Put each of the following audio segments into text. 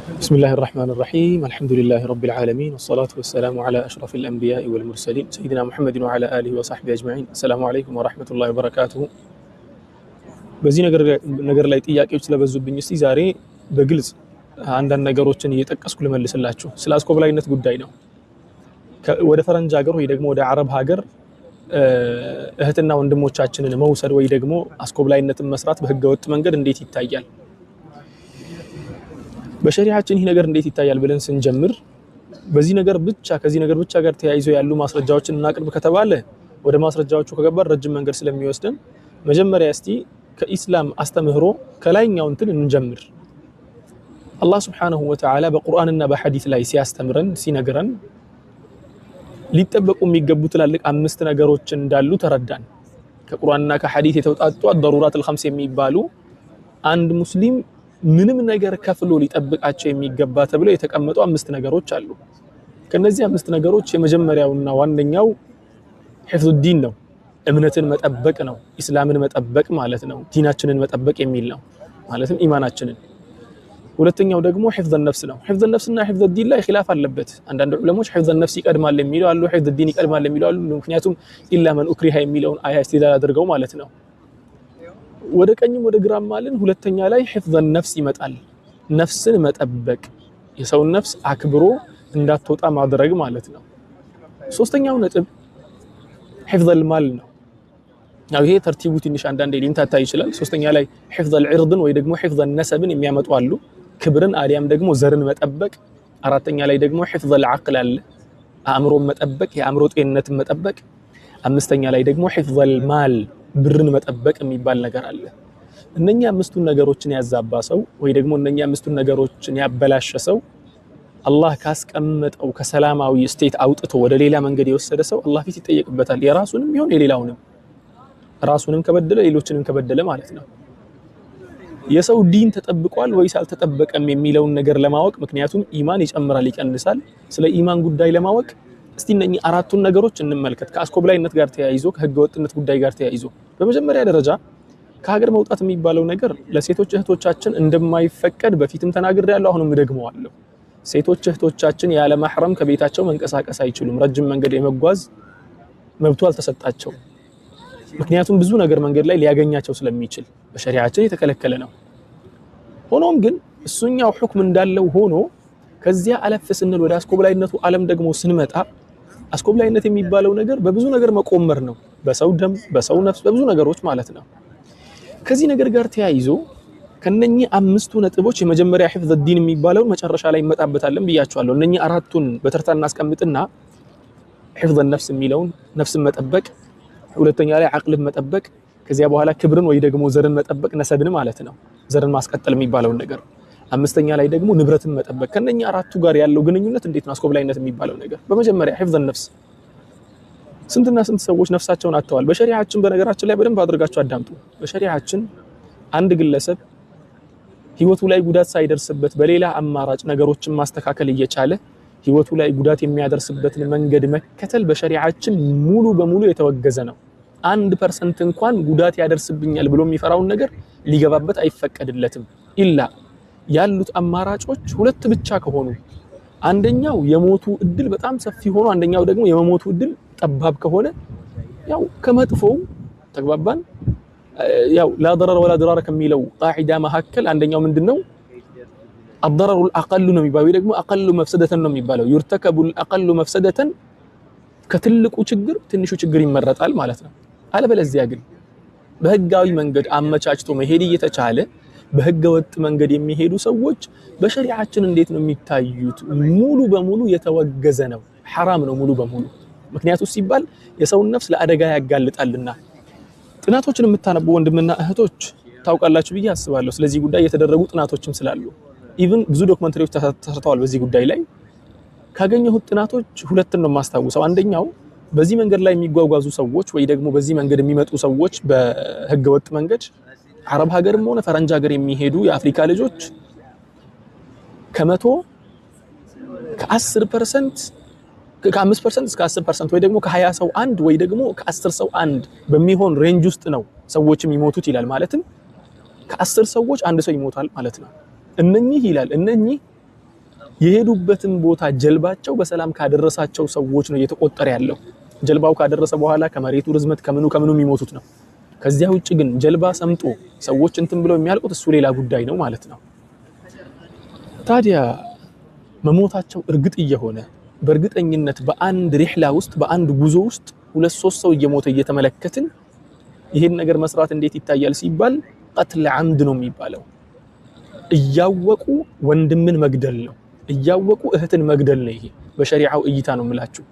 بسم الله الرحمن الرحيم الحمد لله رب العالمين والصلاة والسلام على أشرف الأنبياء والمرسلين سيدنا محمد وعلى آله وصحبه أجمعين السلام عليكم ورحمة الله وبركاته በዚህ ነገር ላይ ጥያቄዎች ስለበዙብኝ እስቲ ዛሬ በግልጽ አንዳንድ ነገሮችን እየጠቀስኩ ልመልስላችሁ ስለ አስኮብላይነት ጉዳይ ነው ወደ ፈረንጅ ሀገር ወይ ደግሞ ወደ አረብ ሀገር እህትና ወንድሞቻችንን መውሰድ ወይ ደግሞ አስኮብላይነትን መስራት በህገ ወጥ መንገድ እንዴት ይታያል በሸሪዓችን ይህ ነገር እንዴት ይታያል ብለን ስንጀምር በዚህ ነገር ብቻ ከዚህ ነገር ብቻ ጋር ተያይዞ ያሉ ማስረጃዎችን እናቅርብ ከተባለ ወደ ማስረጃዎቹ ከገባን ረጅም መንገድ ስለሚወስደን መጀመሪያ እስቲ ከኢስላም አስተምህሮ ከላይኛው እንትን እንጀምር አላህ Subhanahu Wa Ta'ala በቁርአንና በሐዲስ ላይ ሲያስተምረን ሲነግረን ሊጠበቁ የሚገቡ ትላልቅ አምስት ነገሮች እንዳሉ ተረዳን ከቁርአንና ከሐዲስ የተውጣጡ الضرورات الخمس የሚባሉ አንድ ሙስሊም ምንም ነገር ከፍሎ ሊጠብቃቸው የሚገባ ተብሎ የተቀመጡ አምስት ነገሮች አሉ ከነዚህ አምስት ነገሮች የመጀመሪያውና ዋነኛው حفظ الدين ነው እምነትን መጠበቅ ነው እስላምን መጠበቅ ማለት ነው ዲናችንን መጠበቅ የሚል ነው ማለትም ኢማናችንን ሁለተኛው ደግሞ حفظ النفس ነው حفظ النفس እና حفظ الدين ላይ ኺላፍ አለበት አንዳንድ ዑለሞች حفظ النفس ይቀድማል የሚሉ አሉ حفظ الدين ይቀድማል የሚሉ አሉ ምክንያቱም ኢላ መን ኡክሪሃ የሚለውን አያ እስቲዳል አድርገው ማለት ነው ወደ ቀኝም ወደ ግራም ማለት ሁለተኛ ላይ حفظ النفس ይመጣል ነፍስን መጠበቅ የሰው ነፍስ አክብሮ እንዳትወጣ ማድረግ ማለት ነው ሶስተኛው ነጥብ حفظ المال ነው ያው ይሄ ተርቲቡ ትንሽ አንዳንዴ ሊንታታ ይችላል ሶስተኛ ላይ حفظ العرض ወይ ደግሞ حفظ النسب የሚያመጡ አሉ ክብርን አሊያም ደግሞ ዘርን መጠበቅ አራተኛ ላይ ደግሞ حفظ العقل አለ አእምሮን መጠበቅ የአእምሮ ጤንነትን መጠበቅ አምስተኛ ላይ ደግሞ حفظ المال ብርን መጠበቅ የሚባል ነገር አለ እነኛ አምስቱን ነገሮችን ያዛባ ሰው ወይ ደግሞ እነኛ አምስቱን ነገሮችን ያበላሸ ሰው አላህ ካስቀመጠው ከሰላማዊ ስቴት አውጥቶ ወደ ሌላ መንገድ የወሰደ ሰው አላህ ፊት ይጠየቅበታል የራሱንም ይሁን የሌላውንም ራሱንም ከበደለ ሌሎችንም ከበደለ ማለት ነው የሰው ዲን ተጠብቋል ወይስ አልተጠበቀም የሚለውን ነገር ለማወቅ ምክንያቱም ኢማን ይጨምራል ይቀንሳል ስለ ኢማን ጉዳይ ለማወቅ እስቲ እነኚህ አራቱን ነገሮች እንመልከት ከአስኮብላይነት ጋር ተያይዞ ከህገ ወጥነት ጉዳይ ጋር ተያይዞ በመጀመሪያ ደረጃ ከሀገር መውጣት የሚባለው ነገር ለሴቶች እህቶቻችን እንደማይፈቀድ በፊትም ተናግሬያለሁ አሁንም ደግመዋለሁ ሴቶች እህቶቻችን ያለ ማህረም ከቤታቸው መንቀሳቀስ አይችሉም ረጅም መንገድ የመጓዝ መብቱ አልተሰጣቸው ምክንያቱም ብዙ ነገር መንገድ ላይ ሊያገኛቸው ስለሚችል በሸሪዓችን የተከለከለ ነው ሆኖም ግን እሱኛው ሁክም እንዳለው ሆኖ ከዚያ አለፍ ስንል ወደ አስኮብላይነቱ ዓለም ደግሞ ስንመጣ አስኮብላይነት የሚባለው ነገር በብዙ ነገር መቆመር ነው በሰው ደም በሰው ነፍስ በብዙ ነገሮች ማለት ነው ከዚህ ነገር ጋር ተያይዞ ከነኚህ አምስቱ ነጥቦች የመጀመሪያ حفظ الدين የሚባለው መጨረሻ ላይ እንመጣበታለን ብያቸዋለሁ እነኚህ አራቱን በተርታ እናስቀምጥና حفظ النفس የሚለውን ነፍስን መጠበቅ ሁለተኛ ላይ አቅልን መጠበቅ ከዚያ በኋላ ክብርን ወይ ደግሞ ዘርን መጠበቅ ነሰብን ማለት ነው ዘርን ማስቀጠል የሚባለው ነገር አምስተኛ ላይ ደግሞ ንብረትን መጠበቅ ከነኚህ አራቱ ጋር ያለው ግንኙነት እንዴት ነው አስኮብላይነት የሚባለው ነገር በመጀመሪያ حفظ النفس ስንትና ስንት ሰዎች ነፍሳቸውን አጥተዋል በሸሪዓችን በነገራችን ላይ በደንብ አድርጋችሁ አዳምጡ በሸሪዓችን አንድ ግለሰብ ህይወቱ ላይ ጉዳት ሳይደርስበት በሌላ አማራጭ ነገሮችን ማስተካከል እየቻለ ህይወቱ ላይ ጉዳት የሚያደርስበትን መንገድ መከተል በሸሪዓችን ሙሉ በሙሉ የተወገዘ ነው 1% እንኳን ጉዳት ያደርስብኛል ብሎ የሚፈራውን ነገር ሊገባበት አይፈቀድለትም ኢላ ያሉት አማራጮች ሁለት ብቻ ከሆኑ አንደኛው የሞቱ እድል በጣም ሰፊ ሆኖ አንደኛው ደግሞ የመሞቱ እድል ጠባብ ከሆነ ያው ከመጥፎው ተግባባን ያው لا ضرر ولا ضرار ከሚለው ቃዒዳ መሐከል አንደኛው ምንድነው الضرر الاقل ነው የሚባለው ደግሞ اقل مفسده ነው የሚባለው يرتكب الاقل مفسده ከትልቁ ችግር ትንሹ ችግር ይመረጣል ማለት ነው አለበለዚያ ግን በህጋዊ መንገድ አመቻችቶ መሄድ እየተቻለ በህገ ወጥ መንገድ የሚሄዱ ሰዎች በሸሪዓችን እንዴት ነው የሚታዩት ሙሉ በሙሉ የተወገዘ ነው حرام ነው ሙሉ በሙሉ ምክንያቱም ሲባል የሰው ነፍስ ለአደጋ ያጋልጣልና ጥናቶችን የምታነቡ ወንድምና እህቶች ታውቃላችሁ ብዬ አስባለሁ ስለዚህ ጉዳይ የተደረጉ ጥናቶችም ስላሉ ኢቭን ብዙ ዶክመንተሪዎች ተሰርተዋል በዚህ ጉዳይ ላይ ካገኘሁት ጥናቶች ሁለት ነው ማስተዋወሰው አንደኛው በዚህ መንገድ ላይ የሚጓጓዙ ሰዎች ወይ ደግሞ በዚህ መንገድ የሚመጡ ሰዎች በህገ ወጥ መንገድ አረብ ሀገርም ሆነ ፈረንጅ ሀገር የሚሄዱ የአፍሪካ ልጆች ከ100 ከ10% ከ5% እስከ 10% ወይ ደግሞ ከ20 ሰው አንድ ወይ ደግሞ ከ10 ሰው አንድ በሚሆን ሬንጅ ውስጥ ነው ሰዎች የሚሞቱት ይላል ማለትም ከ10 ሰዎች አንድ ሰው ይሞታል ማለት ነው እነኚህ ይላል እነኚህ የሄዱበትን ቦታ ጀልባቸው በሰላም ካደረሳቸው ሰዎች ነው እየተቆጠረ ያለው። ጀልባው ካደረሰ በኋላ ከመሬቱ ርዝመት ከምኑ የሚሞቱት ነው። ከዚያ ውጭ ግን ጀልባ ሰምጦ ሰዎች እንትን ብለው የሚያልቁት እሱ ሌላ ጉዳይ ነው ማለት ነው። ታዲያ መሞታቸው እርግጥ እየሆነ በእርግጠኝነት በአንድ ሪህላ ውስጥ በአንድ ጉዞ ውስጥ 2-3 ሰው እየሞተ እየተመለከትን ይሄን ነገር መስራት እንዴት ይታያል ሲባል ቀትል ዓምድ ነው የሚባለው። እያወቁ ወንድምን መግደል ነው፣ እያወቁ እህትን መግደል ነው። ይሄ በሸሪዓው እይታ ነው የምላችሁ።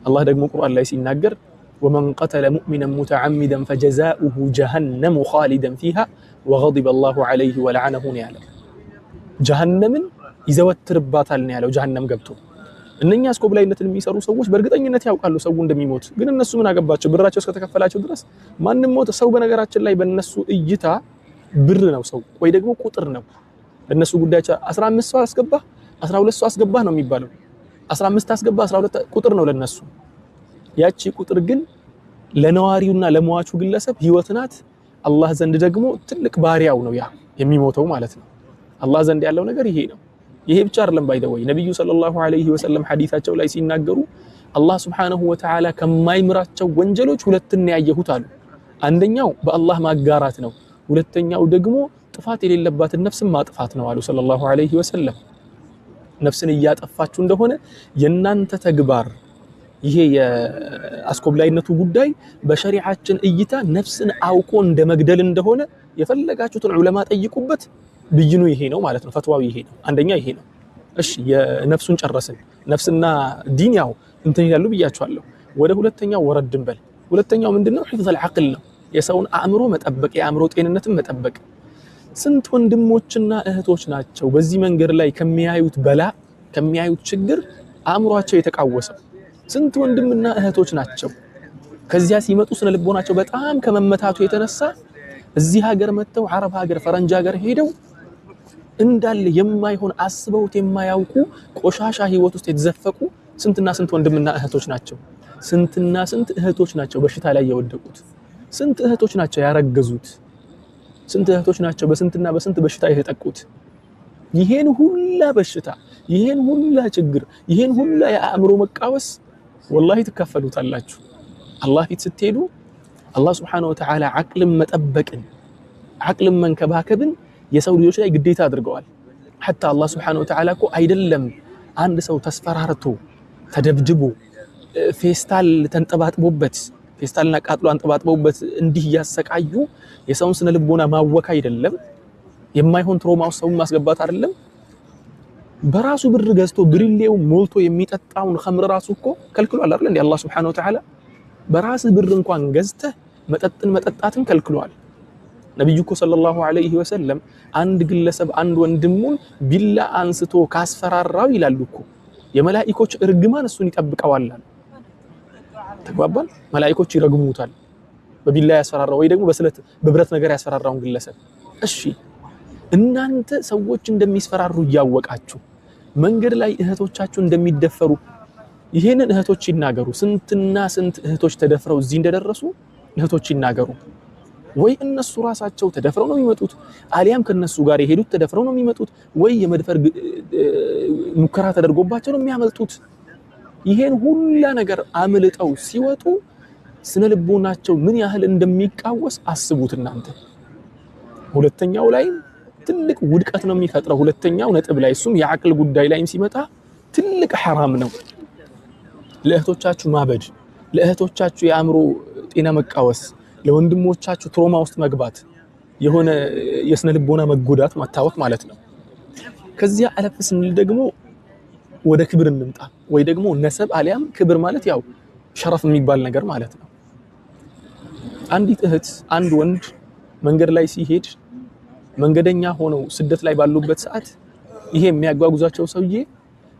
አላህ ደግሞ ቁርአን ላይ ሲናገር ወመን ቀተለ ሙእሚነን ሙተዓሚደን ፈጀዛኡሁ ጀሀነሙ ኻሊደን ፊሃ ወገዲበ አላሁ ዐለይሂ ወለዐነሁ ነው ያለው። ጀሀነምን ይዘወትርባታል ነው ያለው። ጀሀነም ገብቶ እነኛ አስኮብላይነትን የሚሰሩ ሰዎች በእርግጠኝነት ያውቃሉ ሰው እንደሚሞት፣ ግን እነሱ ምን አገባቸው? ብራቸው እስከተከፈላቸው ድረስ ማንም ሞተ። ሰው በነገራችን ላይ በእነሱ እይታ ብር ነው ሰው ወይ ደግሞ ቁጥር ነው። ለነሱ ጉዳያቸው 15 ሰው አስገባ 12 ሰው አስገባ ነው የሚባለው። 15 አስገባ 12 ቁጥር ነው ለነሱ። ያቺ ቁጥር ግን ለነዋሪውና ለሟቹ ግለሰብ ህይወት ናት። አላህ ዘንድ ደግሞ ትልቅ ባሪያው ነው ያ የሚሞተው ማለት ነው። አላህ ዘንድ ያለው ነገር ይሄ ነው። ይሄ ብቻ አይደለም ባይደወይ ነብዩ ሰለላሁ ዐለይሂ ወሰለም ሐዲታቸው ላይ ሲናገሩ አላህ ሱብሓነሁ ወተዓላ ከማይምራቸው ወንጀሎች ሁለትን ያየሁት አሉ። አንደኛው በአላህ ማጋራት ነው፣ ሁለተኛው ደግሞ ጥፋት የሌለባትን ነፍስን ማጥፋት ነው አሉ ሰለላሁ ዐለይሂ ወሰለም። ነፍስን እያጠፋችሁ እንደሆነ የናንተ ተግባር ይሄ የአስኮብላይነቱ ጉዳይ በሸሪዓችን እይታ ነፍስን አውቆ እንደመግደል እንደሆነ የፈለጋችሁትን ዑለማ ጠይቁበት፣ ብይኑ ይሄ ነው ማለት ነው። ፈትዋው ይሄ ነው። አንደኛ ይሄ ነው። እሺ የነፍሱን ጨረስን። ነፍስና ዲን ያው እንትን ይላሉ ብያችኋለሁ። ወደ ሁለተኛው ወረድ እንበል። ሁለተኛው ምንድነው? ሒፍዝ አልዓቅል ነው። የሰውን አእምሮ መጠበቅ፣ የአእምሮ ጤንነትን መጠበቅ። ስንት ወንድሞችና እህቶች ናቸው በዚህ መንገድ ላይ ከሚያዩት በላ ከሚያዩት ችግር አእምሯቸው የተቃወሰው? ስንት ወንድምና እህቶች ናቸው ከዚያ ሲመጡ ስነ ልቦናቸው በጣም ከመመታቱ የተነሳ እዚህ ሀገር መተው አረብ ሀገር ፈረንጅ ሀገር ሄደው እንዳለ የማይሆን አስበውት የማያውቁ ቆሻሻ ህይወት ውስጥ የተዘፈቁ ስንትና ስንት ወንድምና እህቶች ናቸው። ስንትና ስንት እህቶች ናቸው በሽታ ላይ የወደቁት። ስንት እህቶች ናቸው ያረገዙት። ስንት እህቶች ናቸው በስንትና በስንት በሽታ የተጠቁት። ይሄን ሁላ በሽታ፣ ይሄን ሁላ ችግር፣ ይሄን ሁላ የአእምሮ መቃወስ ወላሂ ትከፈሉታላችሁ። አላህ ፊት ስትሄዱ አላህ Subhanahu Wa Ta'ala አቅልን መጠበቅን አቅልን መንከባከብን የሰው ልጆች ላይ ግዴታ አድርገዋል። حتى አላህ Subhanahu Wa Ta'ala እኮ አይደለም አንድ ሰው ተስፈራርቶ ተደብድቦ ፌስታል ተንጠባጥቦበት ፌስታልና ቃጥሎ አንጠባጥበውበት እንዲህ ያሰቃዩ የሰውን ስነ ልቦና ማወካ አይደለም፣ የማይሆን ትሮማ ውስጥ ሰውን ማስገባት አይደለም። በራሱ ብር ገዝቶ ብሪሌው ሞልቶ የሚጠጣውን ኸምር ራሱ እኮ ከልክሏል አይደል እንዴ? አላህ Subhanahu Wa Ta'ala በራስ ብር እንኳን ገዝተህ መጠጥን መጠጣትን ከልክሏል። ነብዩ እኮ ሰለላሁ ዐለይሂ ወሰለም አንድ ግለሰብ አንድ ወንድሙን ቢላ አንስቶ ካስፈራራው ይላሉ እኮ የመላእክቶች እርግማን እሱን ይጠብቀዋል። ተግባባን? መላእክቶች ይረግሙታል በቢላ ያስፈራራው ወይ ደግሞ በስለት በብረት ነገር ያስፈራራውን ግለሰብ። እሺ እናንተ ሰዎች እንደሚስፈራሩ እያወቃችሁ መንገድ ላይ እህቶቻችሁ እንደሚደፈሩ ይሄንን እህቶች ይናገሩ። ስንትና ስንት እህቶች ተደፍረው እዚህ እንደደረሱ እህቶች ይናገሩ። ወይ እነሱ ራሳቸው ተደፍረው ነው የሚመጡት፣ አሊያም ከነሱ ጋር የሄዱት ተደፍረው ነው የሚመጡት፣ ወይ የመድፈር ሙከራ ተደርጎባቸው ነው የሚያመልጡት። ይሄን ሁላ ነገር አምልጠው ሲወጡ ስነ ልቦናቸው ምን ያህል እንደሚቃወስ አስቡት እናንተ። ሁለተኛው ላይ ትልቅ ውድቀት ነው የሚፈጥረው። ሁለተኛው ነጥብ ላይ እሱም የአቅል ጉዳይ ላይም ሲመጣ ትልቅ ሐራም ነው። ለእህቶቻችሁ ማበድ፣ ለእህቶቻችሁ የአእምሮ ጤና መቃወስ፣ ለወንድሞቻችሁ ትሮማ ውስጥ መግባት፣ የሆነ የስነ ልቦና መጎዳት ማታወቅ ማለት ነው። ከዚያ አለፍ ስንል ደግሞ ወደ ክብር እንምጣ። ወይ ደግሞ ነሰብ አሊያም ክብር ማለት ያው ሸረፍ የሚባል ነገር ማለት ነው። አንዲት እህት አንድ ወንድ መንገድ ላይ ሲሄድ መንገደኛ ሆነው ስደት ላይ ባሉበት ሰዓት ይሄ የሚያጓጉዛቸው ሰውዬ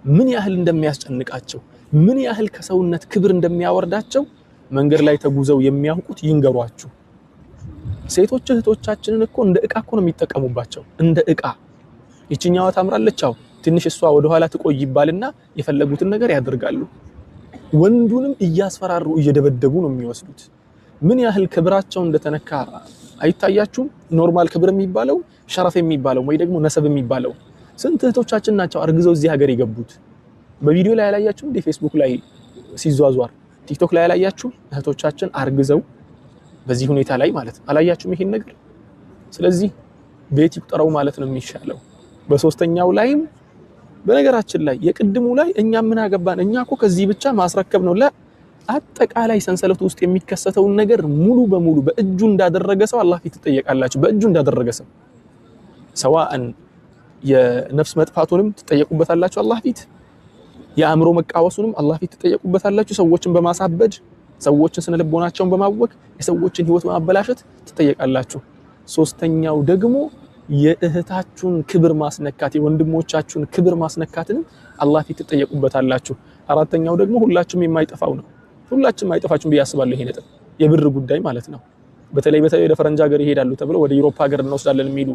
ምን ያህል እንደሚያስጨንቃቸው ምን ያህል ከሰውነት ክብር እንደሚያወርዳቸው መንገድ ላይ ተጉዘው የሚያውቁት ይንገሯችሁ። ሴቶች እህቶቻችንን እኮ እንደ ዕቃ እኮ ነው የሚጠቀሙባቸው፣ እንደ ዕቃ። ይችኛዋ ታምራለች፣ አው ትንሽ እሷ ወደ ኋላ ትቆይ ይባልና የፈለጉትን ነገር ያደርጋሉ። ወንዱንም እያስፈራሩ እየደበደቡ ነው የሚወስዱት። ምን ያህል ክብራቸው እንደተነካ አይታያችሁም? ኖርማል ክብር የሚባለው ሸረፍ የሚባለው ወይ ደግሞ ነሰብ የሚባለው ስንት እህቶቻችን ናቸው አርግዘው እዚህ ሀገር የገቡት? በቪዲዮ ላይ ያላያችሁ እንደ ፌስቡክ ላይ ሲዟዟር ቲክቶክ ላይ ያላያችሁ እህቶቻችን አርግዘው በዚህ ሁኔታ ላይ ማለት ነው። አላያችሁም ይሄን ነገር? ስለዚህ ቤት ይቁጠረው ማለት ነው የሚሻለው። በሶስተኛው ላይም በነገራችን ላይ የቅድሙ ላይ እኛ ምን አገባን እኛ እኮ ከዚህ ብቻ ማስረከብ ነው። አጠቃላይ ሰንሰለቱ ውስጥ የሚከሰተውን ነገር ሙሉ በሙሉ በእጁ እንዳደረገ ሰው አላህ ፊት ትጠየቃላችሁ። በእጁ እንዳደረገ ሰው ሰዋአን የነፍስ መጥፋቱንም ትጠየቁበታላችሁ አላህ ፊት፣ የአእምሮ መቃወሱንም አላህ ፊት ትጠየቁበታላችሁ። ሰዎችን በማሳበድ ሰዎችን ስነልቦናቸውን በማወክ የሰዎችን ህይወት በማበላሸት ትጠየቃላችሁ። ሶስተኛው ደግሞ የእህታችሁን ክብር ማስነካት የወንድሞቻችሁን ክብር ማስነካትን አላህ ፊት ትጠየቁበታላችሁ። አራተኛው ደግሞ ሁላችሁም የማይጠፋው ነው። ሁላችሁም አይጠፋችሁም ብያስባለሁ ይሄ ነጥብ የብር ጉዳይ ማለት ነው። በተለይ ወደ ፈረንጅ ሀገር ይሄዳሉ ተብለው ወደ ዩሮፕ ሀገር እንወስዳለን የሚሉ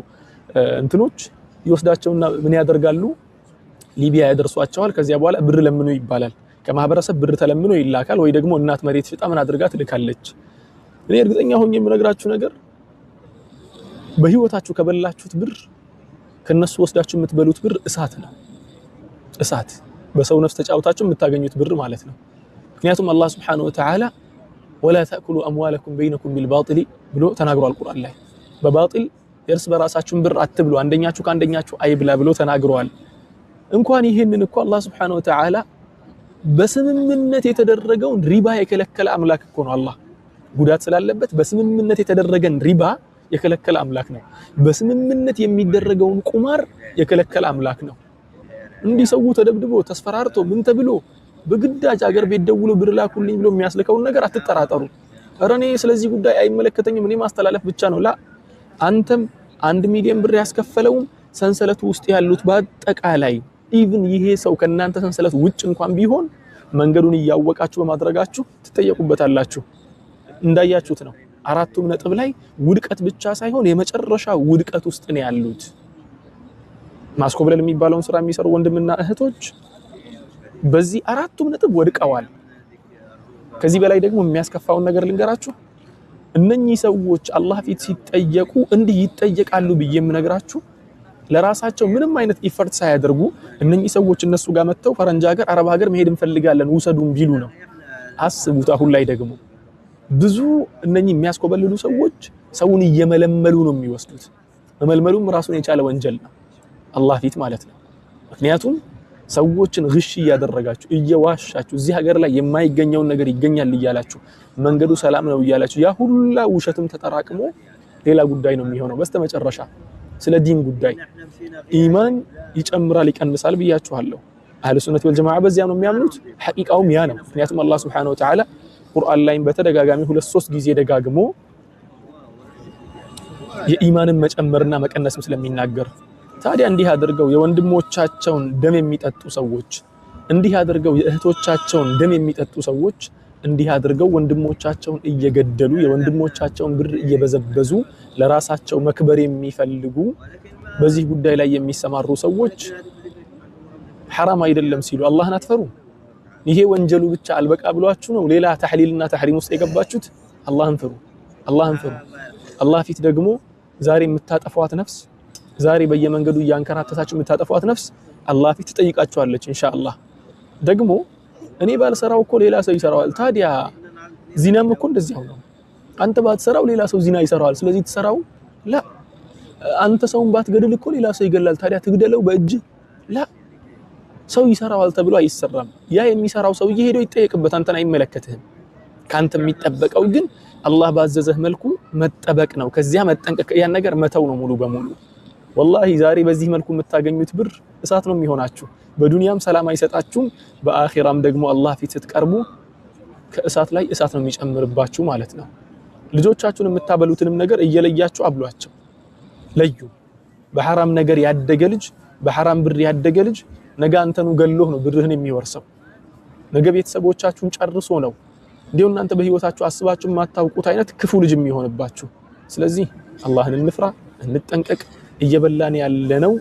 እንትኖች ይወስዳቸውና ምን ያደርጋሉ? ሊቢያ ያደርሷቸዋል። ከዚያ በኋላ ብር ለምኑ ይባላል። ከማህበረሰብ ብር ተለምኖ ይላካል፣ ወይ ደግሞ እናት መሬት ሽጣ ምን አድርጋ ትልካለች። እኔ እርግጠኛ ሆኜ የምነግራችሁ ነገር በህይወታችሁ ከበላችሁት ብር ከነሱ ወስዳችሁ የምትበሉት ብር እሳት ነው። እሳት በሰው ነፍስ ተጫውታችሁ የምታገኙት ብር ማለት ነው። ምክንያቱም አላህ Subhanahu Wa Ta'ala ወላ ተእኩሉ አምዋለኩም በይነኩም ቢልባጢል ብሎ ተናግሯል ቁርአን ላይ። በባጢል የእርስ በራሳችሁን ብር አትብሉ፣ አንደኛችሁ ከአንደኛችሁ አይብላ ብሎ ተናግሯል። እንኳን ይሄንን እኮ አላህ Subhanahu Wa Ta'ala በስምምነት የተደረገውን ሪባ የከለከለ አምላክ እኮ ነው። አላህ ጉዳት ስላለበት በስምምነት የተደረገን ሪባ የከለከለ አምላክ ነው። በስምምነት የሚደረገውን ቁማር የከለከለ አምላክ ነው። እንዲህ ሰው ተደብድቦ ተስፈራርቶ ምን ተብሎ በግዳጅ አገር ቤት ደውሎ ብር ላኩልኝ ብሎ የሚያስልከውን ነገር አትጠራጠሩ። ኧረ እኔ ስለዚህ ጉዳይ አይመለከተኝም እኔ ማስተላለፍ ብቻ ነው። አንተም 1 ሚሊዮን ብር ያስከፈለውም ሰንሰለቱ ውስጥ ያሉት በአጠቃላይ ኢቭን ይሄ ሰው ከናንተ ሰንሰለት ውጭ እንኳን ቢሆን መንገዱን እያወቃችሁ በማድረጋችሁ ትጠየቁበታላችሁ። እንዳያችሁት ነው አራቱም ነጥብ ላይ ውድቀት ብቻ ሳይሆን የመጨረሻ ውድቀት ውስጥ ነው ያሉት። ማስኮብለል የሚባለውን ስራ የሚሰሩ ወንድምና እህቶች በዚህ አራቱም ነጥብ ወድቀዋል። ከዚህ በላይ ደግሞ የሚያስከፋውን ነገር ልንገራችሁ። እነኚህ ሰዎች አላህ ፊት ሲጠየቁ እንዲህ ይጠየቃሉ ብዬ የምነግራችሁ ለራሳቸው ምንም አይነት ኢፈርት ሳያደርጉ እነኚህ ሰዎች እነሱ ጋር መተው ፈረንጅ ሀገር አረብ ሀገር መሄድ እንፈልጋለን ውሰዱን ቢሉ ነው። አስቡት። አሁን ላይ ደግሞ ብዙ እነኚህ የሚያስኮበልሉ ሰዎች ሰውን እየመለመሉ ነው የሚወስዱት። መመልመሉም ራሱን የቻለ ወንጀል ነው አላህ ፊት ማለት ነው። ምክንያቱም ሰዎችን ግሽ እያደረጋችሁ እየዋሻችሁ እዚህ ሀገር ላይ የማይገኘውን ነገር ይገኛል እያላችሁ መንገዱ ሰላም ነው እያላችሁ ያ ሁላ ውሸትም ተጠራቅሞ ሌላ ጉዳይ ነው የሚሆነው። በስተመጨረሻ ስለ ዲን ጉዳይ ኢማን ይጨምራል ይቀንሳል ብያችኋለሁ። አህለ ሱነት ወልጀማዓ በዚያ ነው የሚያምኑት። ሐቂቃውም ያ ነው። ምክንያቱም አላህ Subhanahu Wa Ta'ala ቁርአን ላይ በተደጋጋሚ 2-3 ጊዜ ደጋግሞ የኢማንን መጨመርና መቀነስም ስለሚናገር ታዲያ እንዲህ አድርገው የወንድሞቻቸውን ደም የሚጠጡ ሰዎች እንዲህ አድርገው የእህቶቻቸውን ደም የሚጠጡ ሰዎች እንዲህ አድርገው ወንድሞቻቸውን እየገደሉ የወንድሞቻቸውን ብር እየበዘበዙ ለራሳቸው መክበር የሚፈልጉ በዚህ ጉዳይ ላይ የሚሰማሩ ሰዎች حرام አይደለም ሲሉ አላህን አትፈሩ? ይሄ ወንጀሉ ብቻ አልበቃ ብሏችሁ ነው ሌላ ተህሊልና ተህሪም ውስጥ የገባችሁት? አላህን ፍሩ፣ አላህን ፍሩ። አላህ ፊት ደግሞ ዛሬ የምታጠፋዋት ነፍስ ዛሬ በየመንገዱ ያንከራተታችሁ የምታጠፋዋት ነፍስ አላህ ፊት ትጠይቃችኋለች ኢንሻአላህ። ደግሞ እኔ ባልሰራው እኮ ሌላ ሰው ይሰራዋል። ታዲያ ዚናም እኮ እንደዚያው ነው። አንተ ባትሰራው ሌላ ሰው ዚና ይሰራዋል። ስለዚህ ትሰራው ላ አንተ ሰውን ባትገድል እኮ ሌላ ሰው ይገላል። ታዲያ ትግደለው በእጅ ላ ሰው ይሰራዋል ተብሎ አይሰራም። ያ የሚሰራው ሰው ሄዶ ይጠየቅበት፣ አንተን አይመለከትህም። ካንተ የሚጠበቀው ግን አላህ ባዘዘህ መልኩ መጠበቅ ነው። ከዚያ መጠንቀቅ ያን ነገር መተው ነው ሙሉ በሙሉ። ወላሂ ዛሬ በዚህ መልኩ የምታገኙት ብር እሳት ነው የሚሆናችሁ። በዱንያም ሰላም አይሰጣችሁም፣ በአኺራም ደግሞ አላህ ፊት ስትቀርቡ ከእሳት ላይ እሳት ነው የሚጨምርባችሁ ማለት ነው። ልጆቻችሁን የምታበሉትንም ነገር እየለያችሁ አብሏቸው። ለዩ። በሐራም ነገር ያደገ ልጅ በሐራም ብር ያደገ ልጅ ነገ አንተኑ ገሎህ ነው ብርህን የሚወርሰው። ነገ ቤተሰቦቻችሁን ጨርሶ ነው እንዲሁ እናንተ በህይወታችሁ አስባችሁ የማታውቁት አይነት ክፉ ልጅ የሚሆንባችሁ። ስለዚህ አላህን እንፍራ፣ እንጠንቀቅ። እየበላን ያለነው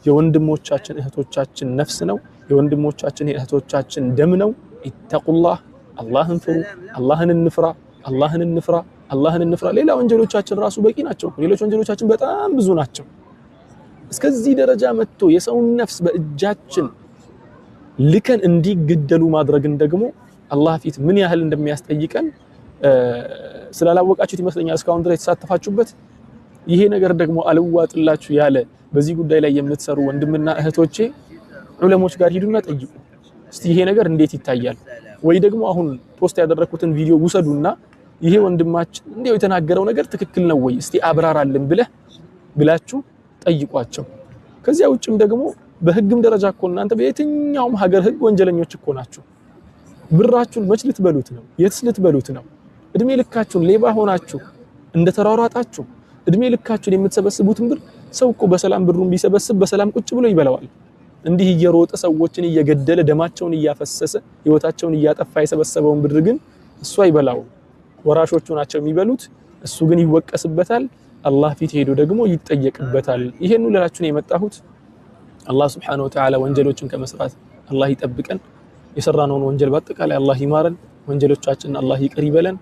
የወንድሞቻችን እህቶቻችን ነፍስ ነው። የወንድሞቻችን እህቶቻችን ደም ነው። ኢተቁላህ፣ አላህን ፍሩ፣ አላህን እንፍራ፣ አላህን እንፍራ፣ አላህን እንፍራ። ሌላ ወንጀሎቻችን ራሱ በቂ ናቸው። ሌሎች ወንጀሎቻችን በጣም ብዙ ናቸው። እስከዚህ ደረጃ መጥቶ የሰውን ነፍስ በእጃችን ልከን እንዲገደሉ ማድረግን ደግሞ አላህ ፊት ምን ያህል እንደሚያስጠይቀን ስላላወቃችሁት ይመስለኛል እስካሁን ድረስ የተሳተፋችሁበት። ይሄ ነገር ደግሞ አልዋጥላችሁ ያለ በዚህ ጉዳይ ላይ የምትሰሩ ወንድምና እህቶቼ ዑለሞች ጋር ሂዱና ጠይቁ። እስቲ ይሄ ነገር እንዴት ይታያል? ወይ ደግሞ አሁን ፖስት ያደረኩትን ቪዲዮ ውሰዱና ይሄ ወንድማችን እንዴው የተናገረው ነገር ትክክል ነው ወይ እስቲ አብራራልን ብላችሁ ጠይቋቸው። ከዚያ ውጭም ደግሞ በህግም ደረጃ እኮ እናንተ በየትኛውም ሀገር ህግ ወንጀለኞች እኮ ናችሁ። ብራችሁን መች ልትበሉት ነው? የትስ ልትበሉት ነው? እድሜ ልካችሁን ሌባ ሆናችሁ እንደተሯሯጣችሁ እድሜ ልካችሁን የምትሰበስቡትን ብር ሰው እኮ በሰላም ብሩን ቢሰበስብ በሰላም ቁጭ ብሎ ይበላዋል። እንዲህ እየሮጠ ሰዎችን እየገደለ ደማቸውን እያፈሰሰ ህይወታቸውን እያጠፋ የሰበሰበውን ብር ግን እሱ አይበላው፣ ወራሾቹ ናቸው የሚበሉት። እሱ ግን ይወቀስበታል፣ አላህ ፊት ሄዶ ደግሞ ይጠየቅበታል። ይሄን ሁላችሁ ነው የመጣሁት። አላህ Subhanahu Wa Ta'ala ወንጀሎችን ከመስራት አላህ ይጠብቀን። የሰራነውን ወንጀል በአጠቃላይ አላህ ይማረን። ወንጀሎቻችንን አላህ ይቅር ይበለን።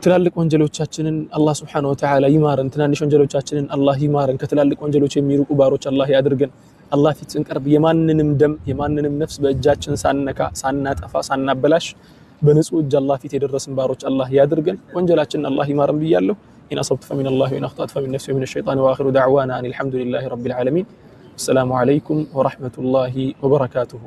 ትላልቅ ወንጀሎቻችንን አላህ Subhanahu Wa Ta'ala ይማረን። ትናንሽ ወንጀሎቻችንን አላህ ይማረን። ከትላልቅ ወንጀሎች የሚርቁ ባሮች አላህ ያድርገን። አላህ ፊት ስንቀርብ የማንንም ደም የማንንም ነፍስ በእጃችን ሳንነካ ሳናጠፋ ሳናበላሽ በንጹህ እጅ አላህ ፊት የደረስን ባሮች አላህ ያድርገን። ወንጀላችንን አላህ ይማረን ብያለሁ። ኢን አሰብቱ ፈሚን አላህ ወኢን አኽጣእቱ ፈሚን ነፍሲ ወሚነ ሸይጣን ወአኺሩ ደዕዋና አኒል ሐምዱሊላሂ ረቢል ዓለሚን። አሰላሙ ዓለይኩም ወረሕመቱላሂ ወበረካቱሁ።